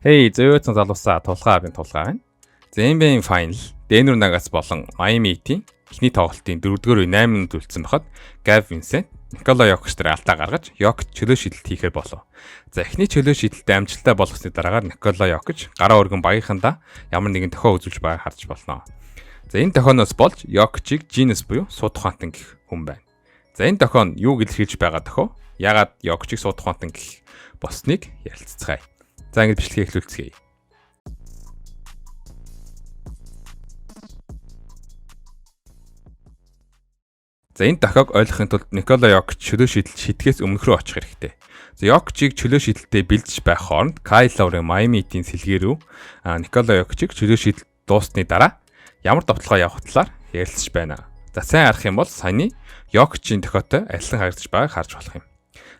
Hey, зөөцөн залуусаа тулгаагийн тулгаа байна. За NBA Final Denver Nuggets болон Miami Heat-ийн эхний тоглолтын 4-р 8 минут үлдсэн байхад Gabe Vincent, Nikola Jokic дээр алдаа гаргаж Jokic чөлөө шидэлт хийхээр болов. За эхний чөлөө шидэлтэд амжилттай болгосны дараагаар Nikola Jokic гараа өргөн багийнхандаа ямар нэгэн тохио үзүүлж байгааг харж болно. За энэ тохионоос болж Jokic-ийг genius буюу судах ухаантан гэх хүн байна. За энэ тохио нь юу илэрхийлж байгаа тохио? Ягаад Jokic-ийг судах ухаантан гэх босныг ярилццгаая. За ингэж бичлэгээ эхлүүлцгээе. За энэ тохиог ойлгохын тулд Nikola Jokic чөлөө шидэлт шийдгээс өмнөх рүү очих хэрэгтэй. За Jokic-ийг чөлөө шидэлтэд бэлдэж байх хооронд Kyle Lowry Miami Heat-ийн сэлгээ рүү Nikola Jokic-ийг чөлөө шидэлт дуусны дараа ямар довтлогоо явах талаар ярилцж байна. За сайн харах юм бол саяны Jokic-ийн тохиотой адилхан харагдаж байгааг харж болох юм.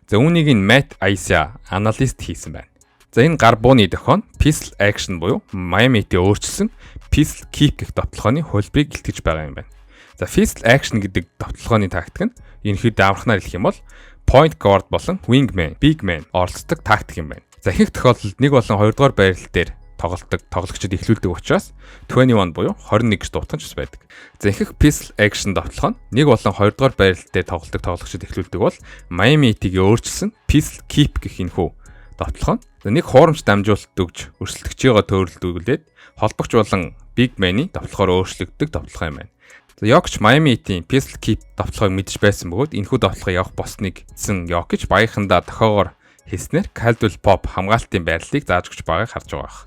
За үүнийг нь Matt Aisha аналист хийсэн байна. За энэ гар бууны тохио нь pistol action буюу Miami Heat-ийн өөрчилсөн pistol keep гэх довтлогооны хөлбөрийг илтгэж байгаа юм байна. За pistol action гэдэг довтлогооны тактик нь ерөнхийдөө амархнаар хэлэх юм бол point guard болон wingman, big man оролцдог тактик юм байна. За ихэнх тохиолдолд 1 болон 2 дугаар байрал дээр тоглолтог тоглогчид эхлүүлдэг учраас 21 буюу 21 гэж дуудах нь байдаг. За ихэнх pistol action довтлого нь 1 болон 2 дугаар байрал дээр тоглолтог тоглогчид эхлүүлдэг бол Miami Heat-ийн өөрчилсөн pistol keep гэх энэхүү довтлого нь нэг хуурамч дамжуулалт өгж өрсөлдөгчийгөө төөрөлдүүлээд холбогч болон big man-ийн довтлогоор өөрчлөгддөг довтлого юм байна. За Jokic Miami Heat-ийн pistol keep довтлогыг мэдж байсан бөгөөд энэхүү довтлогоо явах босныг эзэн Jokic багийнхандаа тохиогоор хийснээр Caldwell Pope хамгаалтын байрлалыг зааж өгч байгааг харж байгаа.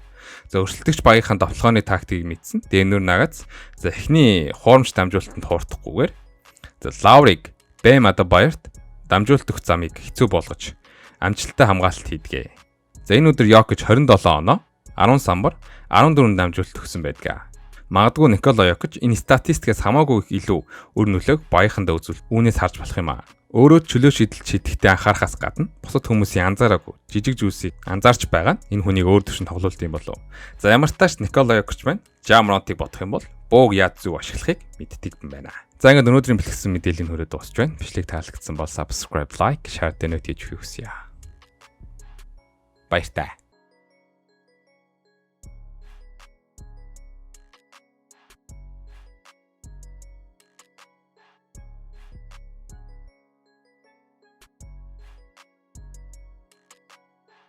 За өрсөлдөгч багийнхаа довтлогооны тактикийг мэдсэн Denver Nuggets за эхний хуурамч дамжуулалтанд хуурдахгүйгээр за Lowry-г Bam Adebayo't дамжуулалт өгөх замыг хэцүү болгож амжилттай хамгаалалт хийдгээ. За энэ өдөр Jokic 27 оноо 10 самбар 14 дамжуулалт өгсөн байдаг. Магадгүй Nikola Jokic энэ статистикээс хамаагүй их илүү өр нөлөөг багийнхандаа үзүүл. Үүнээс харж болох юм аа. Өөрөө чөлөө шидэлт шийдэхдээ анхаарахаас гадна бусад хүмүүсийн анзаараагүй жижиг зүйлсийг анзаарч байгаа нь энэ хүнийг өөр төвшин тоглолт юм болов. За ямар ч тааш Nikola Jokic маань Ja Morant-ыг бодох юм бол бууг яаж зөв ашиглахыг мэддэг юм байна. За ингээд өнөөдрийн бэлтгэсэн мэдээллийн хүрээ дуусч байна. Бичлэг таалагдсан бол subscribe, like, share дэнэ хийж өгөх хүсье. Баяртай.